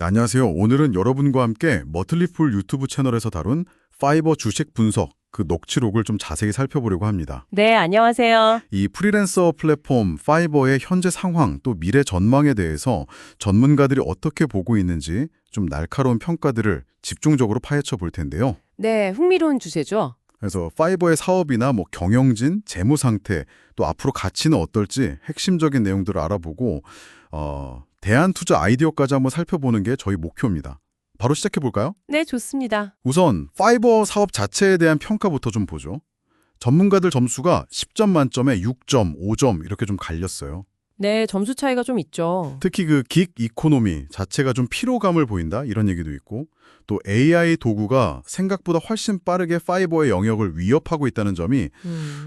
안녕하세요. 오늘은 여러분과 함께 머틀리풀 유튜브 채널에서 다룬 파이버 주식 분석, 그 녹취록을 좀 자세히 살펴보려고 합니다. 네, 안녕하세요. 이 프리랜서 플랫폼 파이버의 현재 상황 또 미래 전망에 대해서 전문가들이 어떻게 보고 있는지 좀 날카로운 평가들을 집중적으로 파헤쳐 볼 텐데요. 네, 흥미로운 주제죠. 그래서 파이버의 사업이나 경영진, 재무 상태, 또 앞으로 가치는 어떨지 핵심적인 내용들을 알아보고 대안 투자 아이디어까지 한번 살펴보는 게 저희 목표입니다. 바로 시작해 볼까요? 네, 좋습니다. 우선 파이버 사업 자체에 대한 평가부터 좀 보죠. 전문가들 점수가 10점 만점에 6점, 5점 이렇게 좀 갈렸어요. 네, 점수 차이가 좀 있죠. 특히 그 긱 이코노미 자체가 좀 피로감을 보인다 이런 얘기도 있고, 또 AI 도구가 생각보다 훨씬 빠르게 파이버의 영역을 위협하고 있다는 점이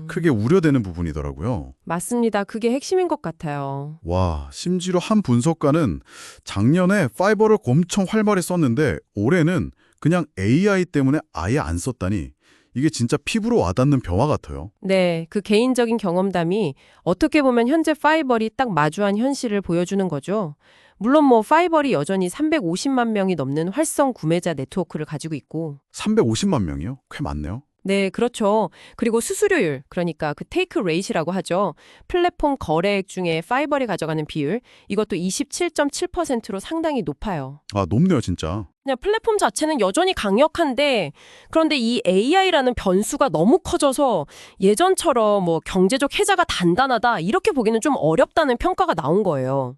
크게 우려되는 부분이더라고요. 맞습니다. 그게 핵심인 것 같아요. 와, 심지어 한 분석가는 작년에 파이버를 엄청 활발히 썼는데 올해는 그냥 AI 때문에 아예 안 썼다니, 이게 진짜 피부로 와닿는 변화 같아요. 네, 그 개인적인 경험담이 어떻게 보면 현재 파이벌이 딱 마주한 현실을 보여주는 거죠. 물론 파이벌이 여전히 350만 명이 넘는 활성 구매자 네트워크를 가지고 있고 350만 명이요? 꽤 많네요. 네, 그렇죠. 그리고 수수료율, 그러니까 그 테이크 레이트라고 하죠. 플랫폼 거래액 중에 파이벌이 가져가는 비율, 이것도 27.7%로 상당히 높아요. 아, 높네요, 진짜. 그냥 플랫폼 자체는 여전히 강력한데, 그런데 이 AI라는 변수가 너무 커져서 예전처럼 경제적 해자가 단단하다 이렇게 보기는 좀 어렵다는 평가가 나온 거예요.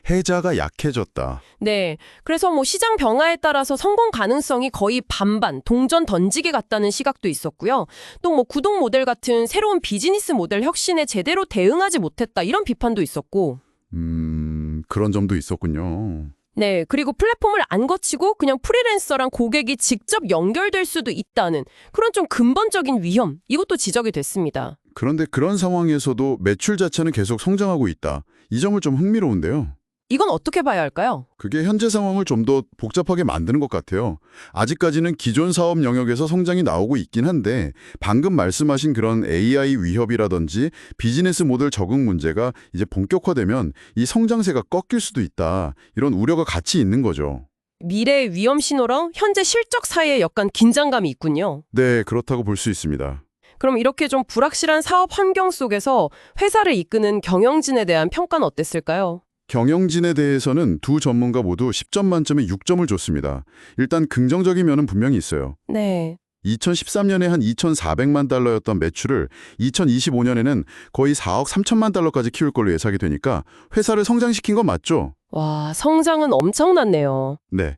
해자가 약해졌다. 네. 그래서 시장 변화에 따라서 성공 가능성이 거의 반반, 동전 던지기 같다는 시각도 있었고요. 또 구독 모델 같은 새로운 비즈니스 모델 혁신에 제대로 대응하지 못했다 이런 비판도 있었고. 그런 점도 있었군요. 네. 그리고 플랫폼을 안 거치고 그냥 프리랜서랑 고객이 직접 연결될 수도 있다는 그런 좀 근본적인 위험, 이것도 지적이 됐습니다. 그런데 그런 상황에서도 매출 자체는 계속 성장하고 있다. 이 점을 좀 흥미로운데요. 이건 어떻게 봐야 할까요? 그게 현재 상황을 좀 더 복잡하게 만드는 것 같아요. 아직까지는 기존 사업 영역에서 성장이 나오고 있긴 한데 방금 말씀하신 그런 AI 위협이라든지 비즈니스 모델 적응 문제가 이제 본격화되면 이 성장세가 꺾일 수도 있다. 이런 우려가 같이 있는 거죠. 미래의 위험 신호랑 현재 실적 사이에 약간 긴장감이 있군요. 네, 그렇다고 볼 수 있습니다. 그럼 이렇게 좀 불확실한 사업 환경 속에서 회사를 이끄는 경영진에 대한 평가는 어땠을까요? 경영진에 대해서는 두 전문가 모두 10점 만점에 6점을 줬습니다. 일단 긍정적인 면은 분명히 있어요. 네. 2013년에 한 2,400만 달러였던 매출을 2025년에는 거의 4억 3천만 달러까지 키울 걸로 예상이 되니까 회사를 성장시킨 건 맞죠? 와, 성장은 엄청났네요. 네.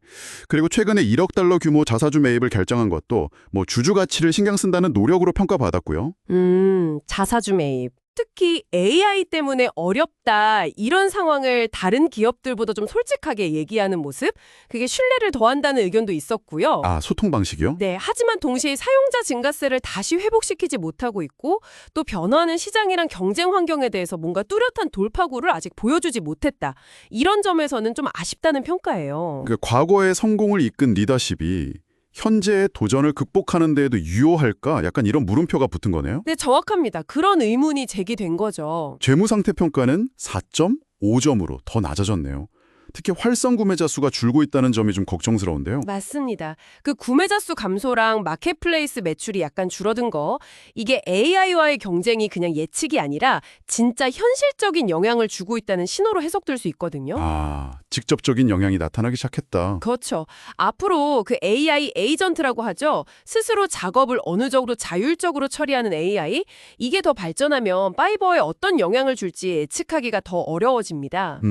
그리고 최근에 1억 달러 규모 자사주 매입을 결정한 것도 주주 가치를 신경 쓴다는 노력으로 평가받았고요. 자사주 매입. 특히 AI 때문에 어렵다 이런 상황을 다른 기업들보다 좀 솔직하게 얘기하는 모습, 그게 신뢰를 더한다는 의견도 있었고요. 아, 소통 방식이요? 네, 하지만 동시에 사용자 증가세를 다시 회복시키지 못하고 있고 또 변화하는 시장이랑 경쟁 환경에 대해서 뭔가 뚜렷한 돌파구를 아직 보여주지 못했다. 이런 점에서는 좀 아쉽다는 평가예요. 과거의 성공을 이끈 리더십이 현재의 도전을 극복하는 데에도 유효할까? 약간 이런 물음표가 붙은 거네요. 네, 정확합니다. 그런 의문이 제기된 거죠. 재무 상태 평가는 4.5점으로 더 낮아졌네요. 특히 활성 구매자 수가 줄고 있다는 점이 좀 걱정스러운데요. 맞습니다. 그 구매자 수 감소랑 마켓플레이스 매출이 약간 줄어든 거, 이게 AI와의 경쟁이 그냥 예측이 아니라 진짜 현실적인 영향을 주고 있다는 신호로 해석될 수 있거든요. 아, 직접적인 영향이 나타나기 시작했다. 그렇죠. 앞으로 그 AI 에이전트라고 하죠. 스스로 작업을 어느 정도 자율적으로 처리하는 AI, 이게 더 발전하면 파이버에 어떤 영향을 줄지 예측하기가 더 어려워집니다.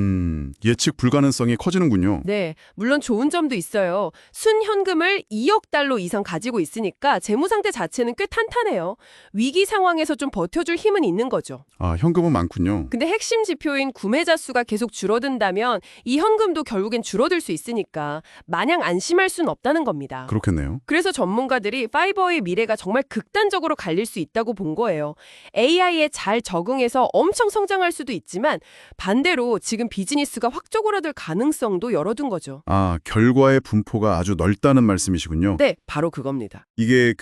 예측 불가능성이 커지는군요. 네, 물론 좋은 점도 있어요. 순현금을 2억 달러 이상 가지고 있으니까 재무 상태 자체는 꽤 탄탄해요. 위기 상황에서 좀 버텨줄 힘은 있는 거죠. 아, 현금은 많군요. 근데 핵심 지표인 구매자 수가 계속 줄어든다면 이 현금도 결국엔 줄어들 수 있으니까 마냥 안심할 수는 없다는 겁니다. 그렇겠네요. 그래서 전문가들이 파이버의 미래가 정말 극단적으로 갈릴 수 있다고 본 거예요. AI에 잘 적응해서 엄청 성장할 수도 있지만 반대로 지금 비즈니스가 확 쪼그라들 가능성도 열어둔 거죠. 아, 결과의 분포가 아주 넓다는 말씀이시군요. 네, 바로 그겁니다. 이게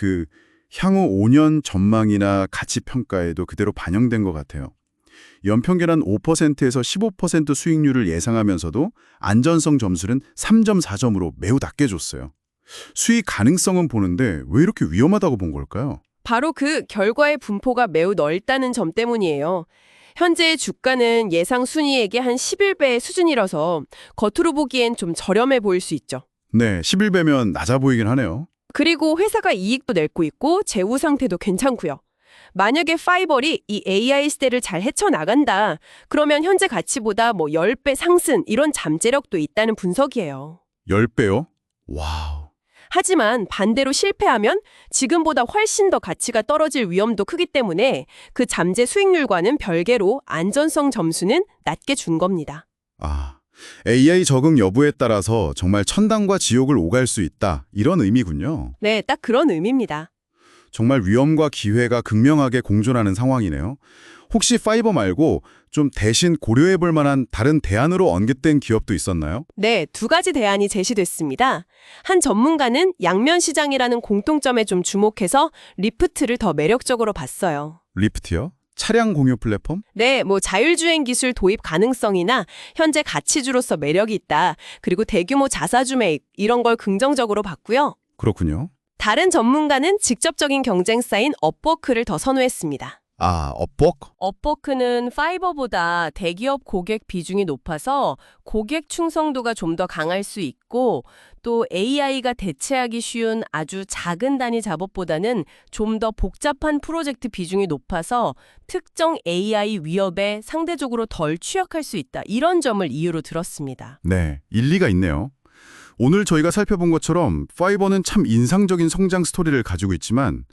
향후 5년 전망이나 가치 평가에도 그대로 반영된 것 같아요. 연평균 한 5%에서 15% 수익률을 예상하면서도 안전성 점수는 3.4점으로 매우 낮게 줬어요. 수익 가능성은 보는데 왜 이렇게 위험하다고 본 걸까요? 바로 그 결과의 분포가 매우 넓다는 점 때문이에요. 현재의 주가는 예상 순이익의 한 11배의 수준이라서 겉으로 보기엔 좀 저렴해 보일 수 있죠. 네, 11배면 낮아 보이긴 하네요. 그리고 회사가 이익도 낼고 있고 재무 상태도 괜찮고요. 만약에 파이벌이 이 AI 시대를 잘 헤쳐나간다. 그러면 현재 가치보다 뭐 10배 상승 이런 잠재력도 있다는 분석이에요. 10배요? 와우. 하지만 반대로 실패하면 지금보다 훨씬 더 가치가 떨어질 위험도 크기 때문에 그 잠재 수익률과는 별개로 안전성 점수는 낮게 준 겁니다. 아, AI 적응 여부에 따라서 정말 천당과 지옥을 오갈 수 있다. 이런 의미군요. 네, 딱 그런 의미입니다. 정말 위험과 기회가 극명하게 공존하는 상황이네요. 혹시 파이버 말고 좀 대신 고려해 볼 만한 다른 대안으로 언급된 기업도 있었나요? 네, 두 가지 대안이 제시됐습니다. 한 전문가는 양면 시장이라는 공통점에 좀 주목해서 리프트를 더 매력적으로 봤어요. 리프트요? 차량 공유 플랫폼? 네, 뭐 자율주행 기술 도입 가능성이나 현재 가치주로서 매력이 있다. 그리고 대규모 자사주 매입 이런 걸 긍정적으로 봤고요. 그렇군요. 다른 전문가는 직접적인 경쟁사인 업워크를 더 선호했습니다. 아, 업복? 업워크는 파이버보다 대기업 고객 비중이 높아서 고객 충성도가 좀 더 강할 수 있고 또 AI가 대체하기 쉬운 아주 작은 단위 작업보다는 좀 더 복잡한 프로젝트 비중이 높아서 특정 AI 위협에 상대적으로 덜 취약할 수 있다. 이런 점을 이유로 들었습니다. 네, 일리가 있네요. 오늘 저희가 살펴본 것처럼 파이버는 참 인상적인 성장 스토리를 가지고 있지만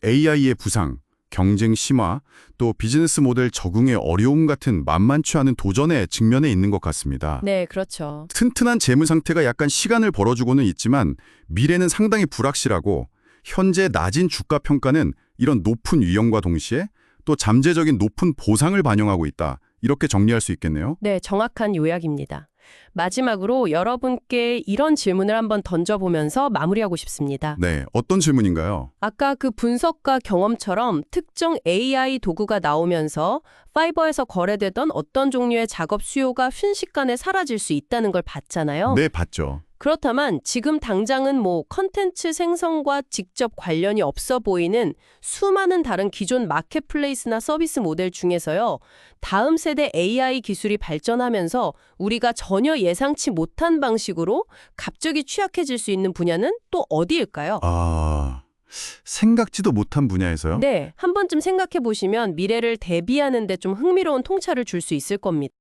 AI의 부상, 경쟁 심화, 또 비즈니스 모델 적응의 어려움 같은 만만치 않은 도전에 직면해 있는 것 같습니다. 네, 그렇죠. 튼튼한 재무 상태가 약간 시간을 벌어주고는 있지만 미래는 상당히 불확실하고 현재 낮은 주가 평가는 이런 높은 위험과 동시에 또 잠재적인 높은 보상을 반영하고 있다. 이렇게 정리할 수 있겠네요. 네, 정확한 요약입니다. 마지막으로 여러분께 이런 질문을 한번 던져보면서 마무리하고 싶습니다. 네, 어떤 질문인가요? 아까 그 분석과 경험처럼 특정 AI 도구가 나오면서 파이버에서 거래되던 어떤 종류의 작업 수요가 순식간에 사라질 수 있다는 걸 봤잖아요. 네, 봤죠. 그렇다면 지금 당장은 뭐 컨텐츠 생성과 직접 관련이 없어 보이는 수많은 다른 기존 마켓플레이스나 서비스 모델 중에서요. 다음 세대 AI 기술이 발전하면서 우리가 전혀 예상치 못한 방식으로 갑자기 취약해질 수 있는 분야는 또 어디일까요? 생각지도 못한 분야에서요? 네, 한 번쯤 생각해 보시면 미래를 대비하는 데 좀 흥미로운 통찰을 줄 수 있을 겁니다.